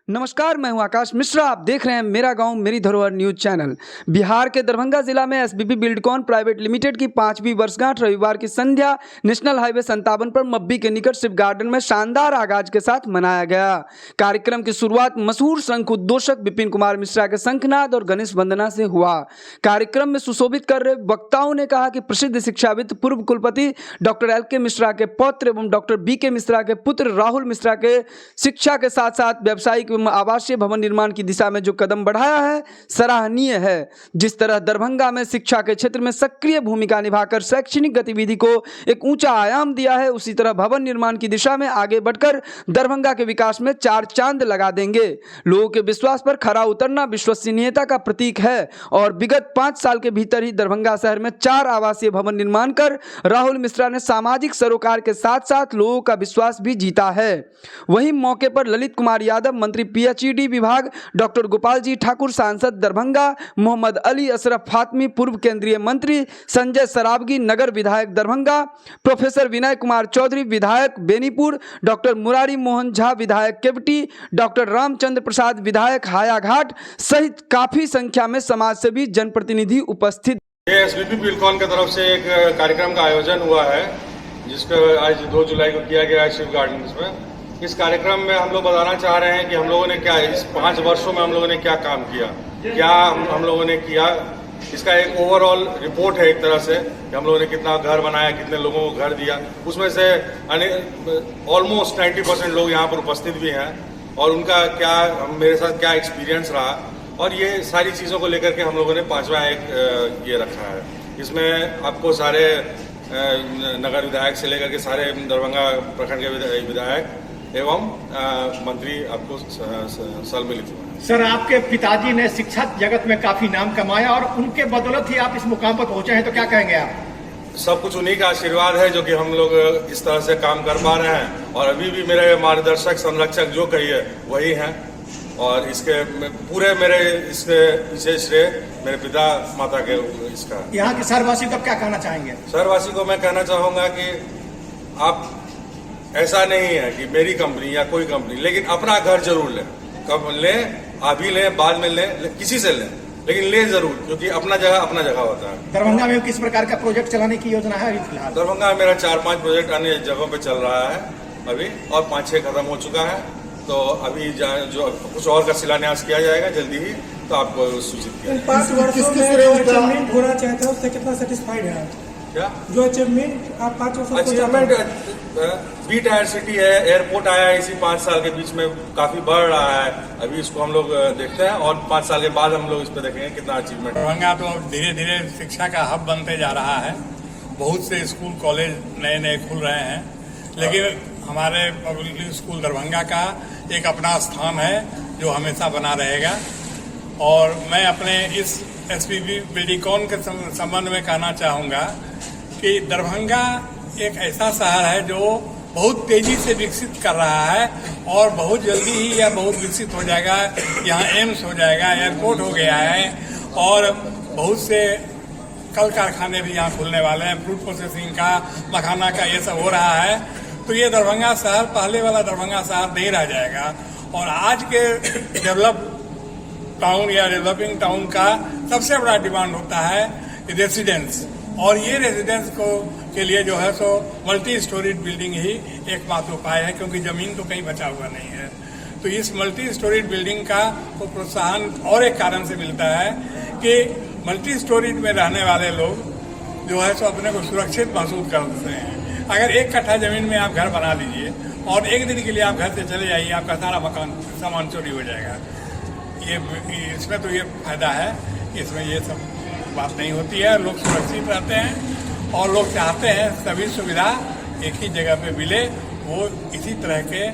नमस्कार, मैं हूं आकाश मिश्रा। आप देख रहे हैं मेरा गांव मेरी धरोहर न्यूज चैनल। बिहार के दरभंगा जिला में एसबीपी बिल्डकॉन प्राइवेट लिमिटेड की 5वीं वर्षगांठ रविवार की संध्या नेशनल हाईवे 57 पर मब्बी के निकट शिव गार्डन में शानदार आगाज के साथ मनाया गया। कार्यक्रम की शुरुआत मशहूर शंख उद्घोषक विपिन कुमार मिश्रा के शंखनाद और गणेश वंदना से हुआ। कार्यक्रम में सुशोभित कर रहे वक्ताओं ने कहा कि प्रसिद्ध शिक्षाविद पूर्व कुलपति डॉक्टर LK मिश्रा के पौत्र एवं डॉक्टर BK मिश्रा के पुत्र राहुल मिश्रा के शिक्षा के साथ साथ व्यावसायिक आवासीय भवन निर्माण की दिशा में जो कदम बढ़ाया है सराहनीय है। जिस तरह दरभंगा में शिक्षा के क्षेत्र में सक्रिय भूमिका निभाकर शैक्षणिक गतिविधि को एक ऊंचा आयाम दिया है, उसी तरह भवन निर्माण की दिशा में आगे बढ़कर दरभंगा के विकास में 4 चांद लगा देंगे। लोगों के विश्वास पर खरा उतरना विश्वसनीयता का प्रतीक है और विगत 5 साल के भीतर ही दरभंगा शहर में 4 आवासीय भवन निर्माण कर राहुल मिश्रा ने सामाजिक सरोकार के साथ साथ लोगों का विश्वास भी जीता है। वहीं मौके पर ललित कुमार यादव, मंत्री PHED विभाग डॉक्टर गोपाल जी ठाकुर, सांसद दरभंगा मोहम्मद अली अशरफ फातमी, पूर्व केंद्रीय मंत्री संजय सरावगी, नगर विधायक दरभंगा प्रोफेसर विनय कुमार चौधरी, विधायक बेनीपुर डॉक्टर मुरारी मोहन झा, विधायक केवटी डॉक्टर रामचंद्र प्रसाद, विधायक हायाघाट सहित काफी संख्या में समाजसेवी जनप्रतिनिधि उपस्थित। एसबीपी बिल्डकॉन की तरफ से एक कार्यक्रम का आयोजन हुआ है जिसका आज 2 जुलाई को किया गया है शिव गार्डन में। इस कार्यक्रम में हम लोग बताना चाह रहे हैं कि हम लोगों ने क्या इस 5 वर्षों में हम लोगों ने क्या काम किया, क्या हम लोगों ने किया। इसका एक ओवरऑल रिपोर्ट है एक तरह से कि हम लोगों ने कितना घर बनाया, कितने लोगों को घर दिया। उसमें से ऑलमोस्ट 90% लोग यहाँ पर उपस्थित भी हैं और उनका क्या मेरे साथ क्या एक्सपीरियंस रहा और ये सारी चीज़ों को लेकर के हम लोगों ने 5वां एक ये रखा है। इसमें आपको सारे नगर विधायक से लेकर के सारे दरभंगा प्रखंड के विधायक एवं मंत्री आपको सम्मिलित हुए। सर, आपके पिताजी ने शिक्षा जगत में काफी नाम कमाया और उनके बदौलत ही आप इस मुकाम पर पहुंचे हैं, तो क्या कहेंगे आप? सब कुछ उन्हीं का आशीर्वाद है जो कि हम लोग इस तरह से काम कर पा रहे हैं और अभी भी मेरे मार्गदर्शक संरक्षक जो कहिए वही हैं और इसके पूरे मेरे इसके पीछे श्रेय मेरे पिता माता के इसका। यहाँ के शहरवासी को क्या कहना चाहेंगे? शहरवासी को मैं कहना चाहूँगा कि आप ऐसा नहीं है कि मेरी कंपनी या कोई कंपनी, लेकिन अपना घर जरूर लें। कब लें, अभी लें, बाद में लें, किसी से लें, लेकिन लें जरूर, क्योंकि अपना जगह होता है। दरभंगा में किस प्रकार का प्रोजेक्ट चलाने की योजना है अभी फिलहाल? दरभंगा में मेरा 4-5 प्रोजेक्ट अन्य जगहों पे चल रहा है अभी और 5-6 खत्म हो चुका है। तो अभी जो कुछ और का शिलान्यास किया जाएगा जल्दी ही, तो आपको सूचित किया जाएगा। 5 वर्षों में अचीवमेंट होना चाहते हैं, उससे कितना सेटिस्फाइड है? क्या जो अचीवमेंट आप 5 वर्षों अचीवमेंट बी टायर सिटी है, एयरपोर्ट आया है इसी 5 साल के बीच में, काफी बढ़ रहा है। अभी इसको हम लोग देखते हैं और 5 साल के बाद हम लोग इस पर देखेंगे कितना अचीवमेंट। दरभंगा तो धीरे धीरे शिक्षा का हब बनते जा रहा है। बहुत से स्कूल कॉलेज नए नए खुल रहे हैं, लेकिन हमारे पब्लिक स्कूल दरभंगा का एक अपना स्थान है जो हमेशा बना रहेगा। और मैं अपने इस एसबीपी बिल्डकॉन के संबंध में कहना चाहूँगा कि दरभंगा एक ऐसा शहर है जो बहुत तेजी से विकसित कर रहा है और बहुत जल्दी ही यह बहुत विकसित हो जाएगा। यहाँ एम्स हो जाएगा, एयरपोर्ट हो गया है और बहुत से कल कारखाने भी यहाँ खुलने वाले हैं, फूड प्रोसेसिंग का, मखाना का, ये सब हो रहा है। तो ये दरभंगा शहर पहले वाला दरभंगा शहर नहीं रह जाएगा। और आज के डेवलप टाउन या डेवलपिंग टाउन का सबसे बड़ा डिमांड होता है रेजिडेंस, और ये रेजिडेंस के लिए जो है सो मल्टी स्टोरीड बिल्डिंग ही एकमात्र उपाय है, क्योंकि जमीन तो कहीं बचा हुआ नहीं है। तो इस मल्टी स्टोरीड बिल्डिंग का को प्रोत्साहन और एक कारण से मिलता है कि मल्टी स्टोरीड में रहने वाले लोग जो है सो अपने को सुरक्षित महसूस करते हैं। अगर 1 कट्ठा जमीन में आप घर बना लीजिए और एक दिन के लिए आप घर से चले जाइए, आपका सारा मकान सामान चोरी हो जाएगा। इसमें तो ये फायदा है, इसमें ये सब बात नहीं होती है। लोग सुरक्षित रहते हैं और लोग चाहते हैं सभी सुविधा एक ही जगह पे मिले। वो इसी तरह के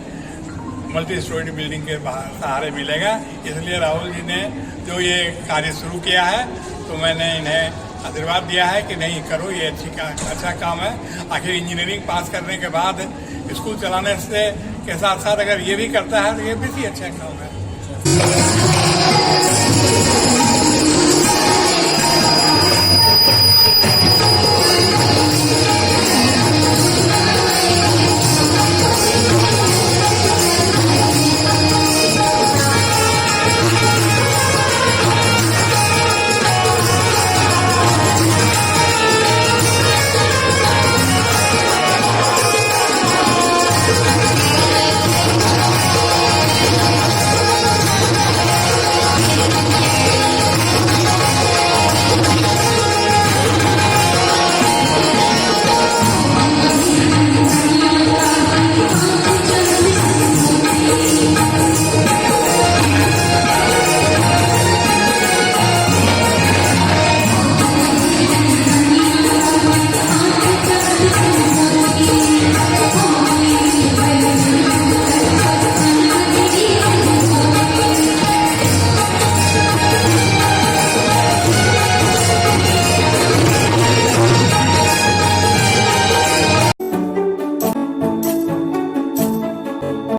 मल्टी स्टोरी बिल्डिंग के सहारे मिलेगा। इसलिए राहुल जी ने जो ये कार्य शुरू किया है, तो मैंने इन्हें आशीर्वाद दिया है कि नहीं करो, ये अच्छा काम है। आखिर इंजीनियरिंग पास करने के बाद स्कूल चलाने से के साथ साथ अगर ये भी करता है तो ये भी अच्छा काम है।